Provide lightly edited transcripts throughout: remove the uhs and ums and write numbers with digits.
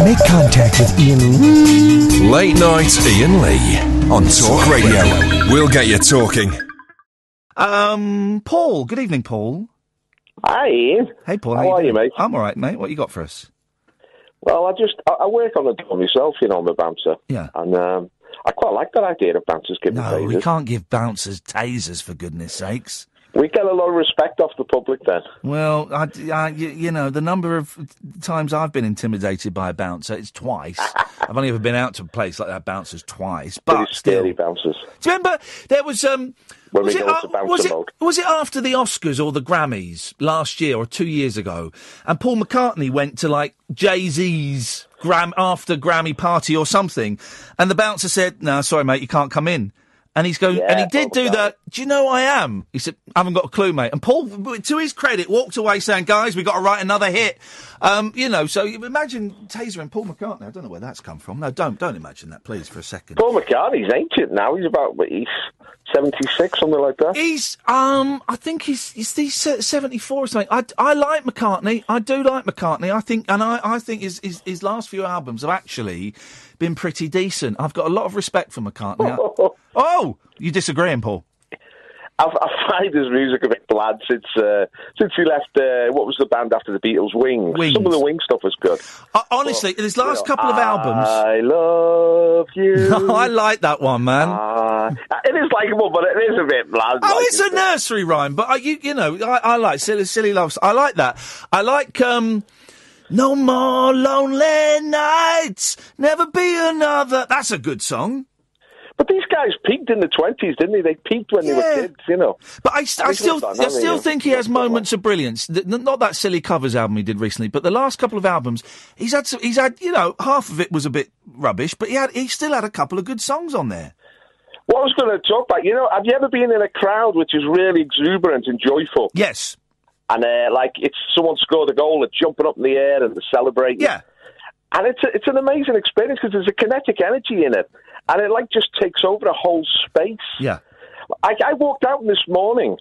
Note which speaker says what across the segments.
Speaker 1: Make contact with Iain.
Speaker 2: Late night Iain Lee on Talk Radio. We'll get you talking.
Speaker 3: Paul. Good evening, Paul.
Speaker 4: Hi, Ian.
Speaker 3: Hey, Paul.
Speaker 4: How are you, mate?
Speaker 3: I'm all right, mate. What you got for us?
Speaker 4: Well, I work on the door myself, you know, I'm a bouncer.
Speaker 3: Yeah.
Speaker 4: And I quite like that idea of bouncers giving tasers.
Speaker 3: No, we can't give bouncers tasers, for goodness sakes.
Speaker 4: We get a lot of respect off the public then.
Speaker 3: Well, you know, the number of times I've been intimidated by a bouncer, it's twice. I've only ever been out to a place like that, bouncers, twice. But
Speaker 4: pretty scary bouncers.
Speaker 3: Do you remember there was
Speaker 4: when we go into bouncer mode.
Speaker 3: Was it after the Oscars or the Grammys last year or 2 years ago? And Paul McCartney went to like Jay-Z's after Grammy party or something, and the bouncer said, "No, sorry, mate, you can't come in." And he's going, and he did do that. Do you know who I am? He said, "I haven't got a clue, mate." And Paul, to his credit, walked away saying, "Guys, we've got to write another hit." You know, so you imagine tasering Paul McCartney. I don't know where that's come from. No, don't imagine that, please, for a second.
Speaker 4: Paul McCartney's ancient now. He's about, he's 76, something like that.
Speaker 3: He's, I think he's 74 or something. I like McCartney. I do like McCartney. I think his last few albums have actually been pretty decent. I've got a lot of respect for McCartney. Oh, you disagreeing, Paul?
Speaker 4: I find his music a bit bland since he left. What was the band after the Beatles? Wings. Some of the Wings stuff was good.
Speaker 3: Honestly, his last couple of albums.
Speaker 4: I love you.
Speaker 3: I like that one, man.
Speaker 4: It is likeable, but it is a bit bland.
Speaker 3: Oh, it's a nursery rhyme, but I like silly loves. I like that. I like No More Lonely Nights, Never Be Another. That's a good song.
Speaker 4: But these guys peaked in the 20s, didn't they? They peaked when they were kids, you know.
Speaker 3: But I still think he has moments of brilliance. Not that silly covers album he did recently, but the last couple of albums, he's had, you know, half of it was a bit rubbish, but he still had a couple of good songs on there.
Speaker 4: What I was going to talk about, you know, have you ever been in a crowd which is really exuberant and joyful?
Speaker 3: Yes.
Speaker 4: And like it's someone scored a goal, they're jumping up in the air and they're celebrating.
Speaker 3: Yeah.
Speaker 4: And it's an amazing experience because there's a kinetic energy in it. And it, like, just takes over a whole space.
Speaker 3: Yeah.
Speaker 4: I walked out this morning,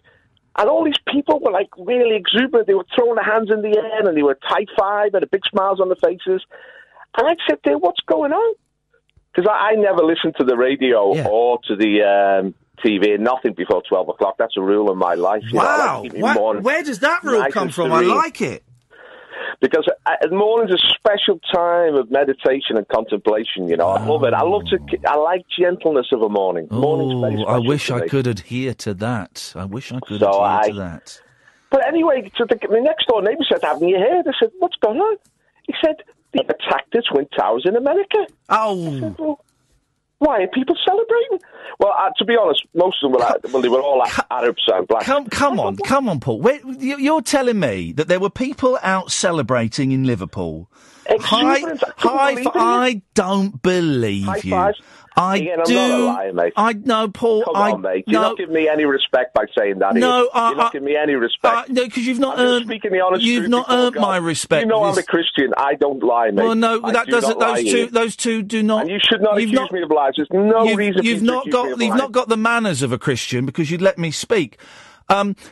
Speaker 4: and all these people were, like, really exuberant. They were throwing their hands in the air, and they were tight five, and big smiles on their faces. And I'd sit there, what's going on? Because I never listen to the radio or to the TV, nothing before 12 o'clock. That's a rule in my life. You
Speaker 3: wow.
Speaker 4: know,
Speaker 3: where does that rule come from? I like it.
Speaker 4: Because morning's a special time of meditation and contemplation, you know. I love it. I like gentleness of a morning. Morning's very special.
Speaker 3: I wish I could adhere to that.
Speaker 4: But anyway, the next door neighbour said, "Haven't you heard?" I said, "What's going on?" He said, "They attacked the Twin Towers in America."
Speaker 3: Oh.
Speaker 4: I said, well, why are people celebrating? Well, to be honest, most of them they were all Arabs and black.
Speaker 3: Come on, Paul. You're telling me that there were people out celebrating in Liverpool? I don't believe you.
Speaker 4: Fives. Again, I'm not a liar, mate.
Speaker 3: Paul.
Speaker 4: Come on, mate. You're not giving me any respect by saying that.
Speaker 3: No,
Speaker 4: you're not giving me any respect.
Speaker 3: No, because you've not earned.
Speaker 4: Speaking the honest
Speaker 3: you've
Speaker 4: truth
Speaker 3: not earned my respect.
Speaker 4: You know I'm a Christian. I don't lie, mate.
Speaker 3: Well, no, that doesn't. Those two do not.
Speaker 4: And you should not accuse me of lies. There's no reason.
Speaker 3: You've not got the manners of a Christian because you'd let me speak.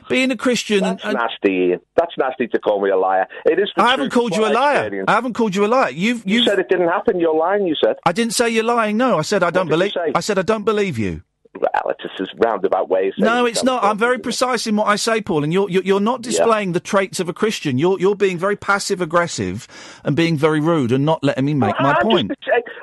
Speaker 3: Being a Christian...
Speaker 4: That's nasty, Ian. That's nasty to call me a liar. It is.
Speaker 3: I haven't called you a liar. I haven't called you a liar. You
Speaker 4: said it didn't happen. You're lying, you said.
Speaker 3: I didn't say you're lying, no. I said I don't believe... I said I don't believe you.
Speaker 4: Well, it's just a roundabout way of saying
Speaker 3: no, it's not. I'm very precise in what I say, Paul, and you're not displaying the traits of a Christian. You're being very passive-aggressive and being very rude and not letting me make my point.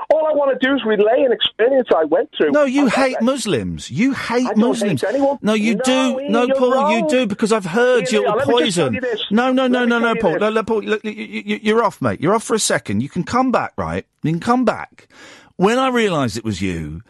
Speaker 4: All I want to do is relay an experience I went through.
Speaker 3: No, you hate Muslims. You hate Muslims.
Speaker 4: I don't hate anyone.
Speaker 3: No, you do.
Speaker 4: Ian,
Speaker 3: No, Paul,
Speaker 4: wrong.
Speaker 3: you do, because I've heard you're poison. No, Paul. No, Paul, look, you're off, mate. You're off for a second. You can come back, right? You can come back. When I realised it was you...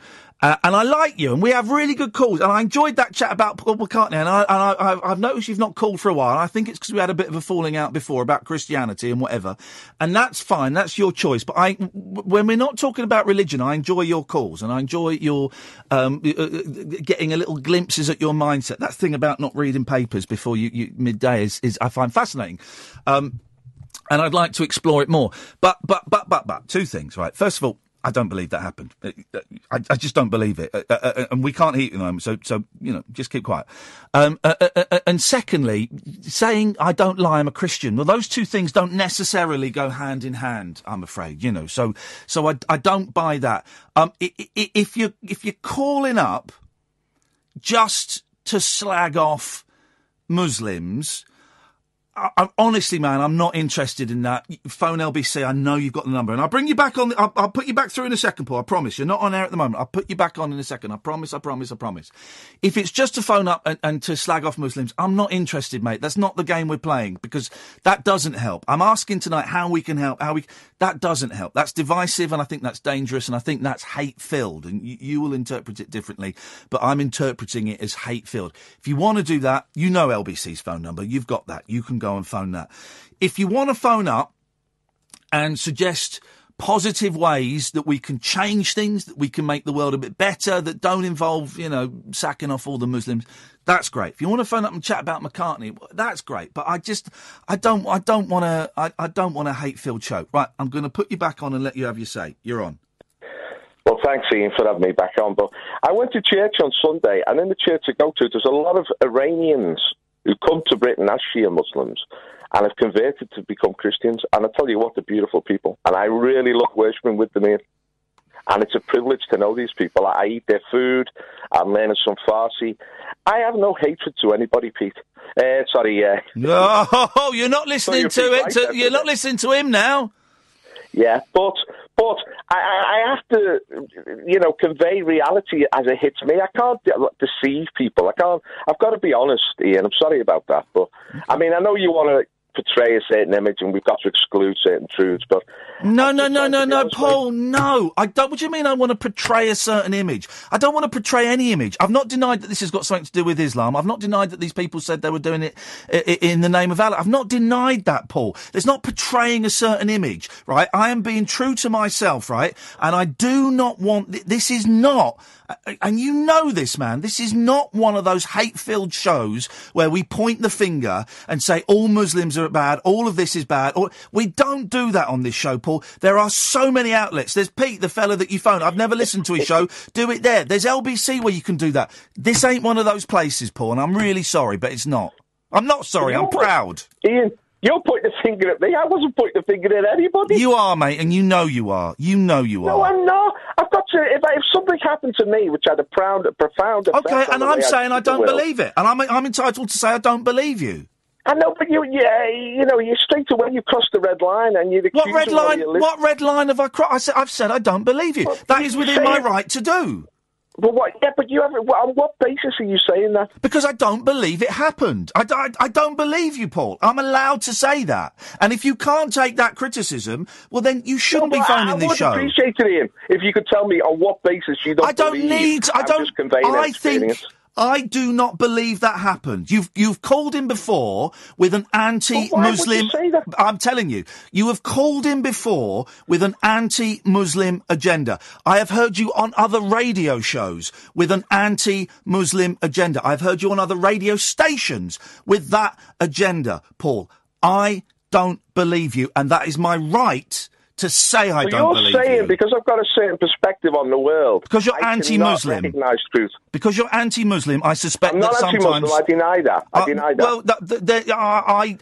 Speaker 3: and I like you, and we have really good calls, and I enjoyed that chat about Paul McCartney, and I've noticed you've not called for a while. I think it's because we had a bit of a falling out before about Christianity and whatever, and that's fine, that's your choice, but when we're not talking about religion, I enjoy your calls, and I enjoy your getting a little glimpses at your mindset. That thing about not reading papers before you midday is I find fascinating. And I'd like to explore it more. But two things, right? First of all, I don't believe that happened. I just don't believe it. And we can't hear it at the moment, so just keep quiet. And secondly, saying I don't lie, I'm a Christian. Well, those two things don't necessarily go hand in hand, I'm afraid, So I don't buy that. If you're calling up just to slag off Muslims, honestly, man, I'm not interested in that. Phone LBC, I know you've got the number. And I'll bring you back on. I'll put you back through in a second, Paul. I promise. You're not on air at the moment. I'll put you back on in a second. I promise. If it's just to phone up and to slag off Muslims, I'm not interested, mate. That's not the game we're playing, because that doesn't help. I'm asking tonight how we can help. That doesn't help. That's divisive, and I think that's dangerous, and I think that's hate-filled. And you will interpret it differently, but I'm interpreting it as hate-filled. If you want to do that, you know LBC's phone number. You've got that. You can go and phone that. If you want to phone up and suggest positive ways that we can change things, that we can make the world a bit better, that don't involve, sacking off all the Muslims, that's great. If you want to phone up and chat about McCartney, that's great. But I don't want a hate-filled show. Right, I'm going to put you back on and let you have your say. You're on.
Speaker 4: Well, thanks, Ian, for having me back on. But I went to church on Sunday, and in the church I go to, there's a lot of Iranians who come to Britain as Shia Muslims and have converted to become Christians. And I tell you what, they're beautiful people. And I really love worshipping with them, Ian. And it's a privilege to know these people. I eat their food. I'm learning some Farsi. I have no hatred to anybody, Pete.
Speaker 3: No, you're not listening to it. You're not listening to him now.
Speaker 4: Yeah, but I have to, convey reality as it hits me. I can't deceive people. I've got to be honest, Ian. I'm sorry about that. But, I mean, I know you want to portray a certain image and we've got to exclude certain truths, but...
Speaker 3: No, Paul, no. I don't. What do you mean I want to portray a certain image? I don't want to portray any image. I've not denied that this has got something to do with Islam. I've not denied that these people said they were doing it in the name of Allah. I've not denied that, Paul. There's not portraying a certain image, right? I am being true to myself, right? And I do not want... This is not... And you know this, man. This is not one of those hate-filled shows where we point the finger and say all Muslims are bad, all of this is bad. We don't do that on this show, Paul. There are so many outlets. There's Pete, the fella that you phoned. I've never listened to his show. Do it there. There's LBC where you can do that. This ain't one of those places, Paul, and I'm really sorry, but it's not. I'm not sorry. I'm proud.
Speaker 4: Ian, you're pointing the finger at me. I wasn't pointing the finger at anybody.
Speaker 3: You are, mate, and you know you are. You know you are.
Speaker 4: No, I'm not. I've got to... If something happened to me, which had a profound effect...
Speaker 3: Okay, and I'm saying I don't believe it. And I'm entitled to say I don't believe you.
Speaker 4: I know, but you straight away you crossed the red line and you'd accuse...
Speaker 3: What red line have I crossed? I've said I don't believe you. That is within my right to do.
Speaker 4: But what? Yeah, but you haven't... On what basis are you saying that?
Speaker 3: Because I don't believe it happened. I don't believe you, Paul. I'm allowed to say that. And if you can't take that criticism, well, then you shouldn't be phoning this show.
Speaker 4: I would appreciate it, Ian, if you could tell me on what basis you don't believe.
Speaker 3: I do not believe that happened. You've called him before with an anti-Muslim...
Speaker 4: Why would you say that?
Speaker 3: I'm telling you. You have called him before with an anti-Muslim agenda. I have heard you on other radio shows with an anti-Muslim agenda. I've heard you on other radio stations with that agenda, Paul. I don't believe you, and that is my right to say I don't believe you.
Speaker 4: You're saying because I've got a certain perspective on the world.
Speaker 3: Because you're anti-Muslim.
Speaker 4: I recognise truth.
Speaker 3: Because you're anti-Muslim, I suspect that sometimes...
Speaker 4: I'm not anti-Muslim, I deny that. I deny that.
Speaker 3: Well,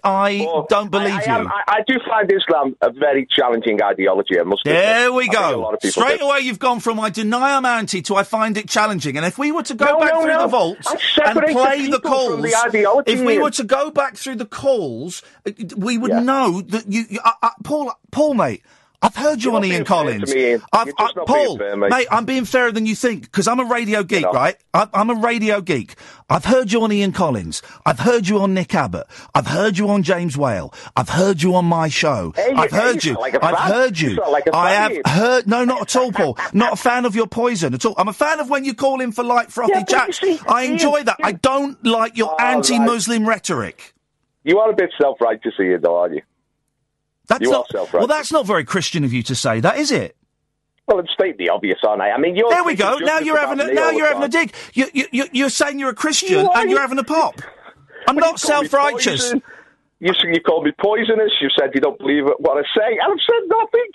Speaker 3: I don't believe you.
Speaker 4: I do find Islam a very challenging ideology, I must admit.
Speaker 3: There we go. Straight away you've gone from I deny I'm anti to I find it challenging. And if we were to go back through the vaults and play the calls... If we were to go back through the calls, we would know that you... Paul, mate... I've heard you on Ian Collins. Paul, mate, I'm being fairer than you think, because I'm a radio geek, right? I'm a radio geek. I've heard you on Ian Collins. I've heard you on Nick Abbott. I've heard you on James Whale. I've heard you on my show. I've heard you. I have heard... No, not at all, Paul. Not a fan of your poison at all. I'm a fan of when you call in for light, frothy chats. I enjoy that. I don't like your anti-Muslim rhetoric.
Speaker 4: You are a bit self-righteous, Ian, though, aren't you?
Speaker 3: Well, that's not very Christian of you to say that, is it?
Speaker 4: Well, I'm stating the obvious, aren't I? I mean,
Speaker 3: there we go. Now you're having a dig. You're saying you're a Christian and you're having a pop. I'm not self-righteous.
Speaker 4: You called me poisonous. You said you don't believe what I say. And I've said nothing.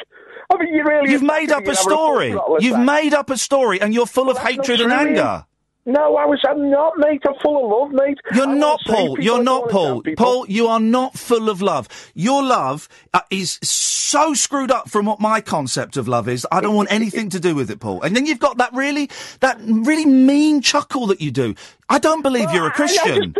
Speaker 4: I mean,
Speaker 3: You've made up a story. You've made up a story, and you're full of hatred and anger.
Speaker 4: No, I'm not, mate. I'm full of love, mate.
Speaker 3: You're not, Paul. You're not, Paul. Paul, you are not full of love. Your love is so screwed up from what my concept of love is. I don't want anything to do with it, Paul. And then you've got that really mean chuckle that you do. I don't believe you're a Christian.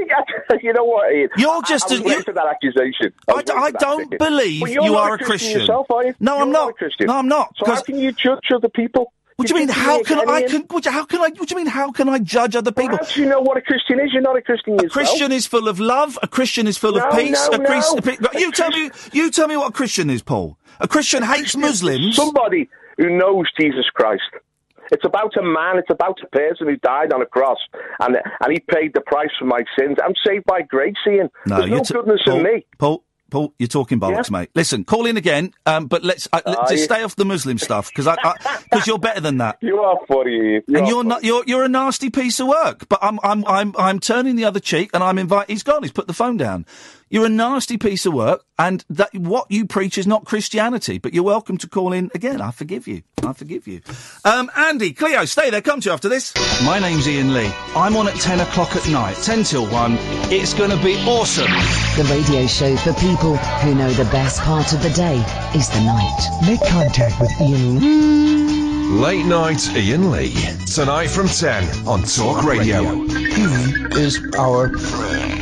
Speaker 4: You know what, Ian?
Speaker 3: You're just
Speaker 4: I was waiting for that accusation.
Speaker 3: I don't believe you are a Christian.
Speaker 4: Yourself, are you?
Speaker 3: No, I'm not. No, I'm not.
Speaker 4: So how can you judge other people?
Speaker 3: What do you mean? How can I judge other people?
Speaker 4: How do you know what a Christian is? You're not a Christian yourself.
Speaker 3: A Christian is full of love. A Christian is full of peace. You tell me what a Christian is, Paul. A Christian hates Muslims.
Speaker 4: Somebody who knows Jesus Christ. It's about a man. It's about a person who died on a cross, and he paid the price for my sins. I'm saved by grace, Ian. There's no goodness in me.
Speaker 3: Paul, you're talking bollocks, mate. Listen, call in again, but let's just stay off the Muslim stuff because you're better than that.
Speaker 4: You are funny,
Speaker 3: you're a nasty piece of work. But I'm turning the other cheek, and I'm inviting. He's gone. He's put the phone down. You're a nasty piece of work, and that what you preach is not Christianity. But you're welcome to call in again. I forgive you. Andy, Cleo, stay there. Come to you after this. My name's Iain Lee. I'm on at 10 o'clock at night, 10 till 1. It's going to be awesome.
Speaker 5: The radio show for people who know the best part of the day is the night.
Speaker 1: Make contact with Iain.
Speaker 2: Late night Iain Lee. Tonight from 10 on Talk Radio.
Speaker 1: He is our friend.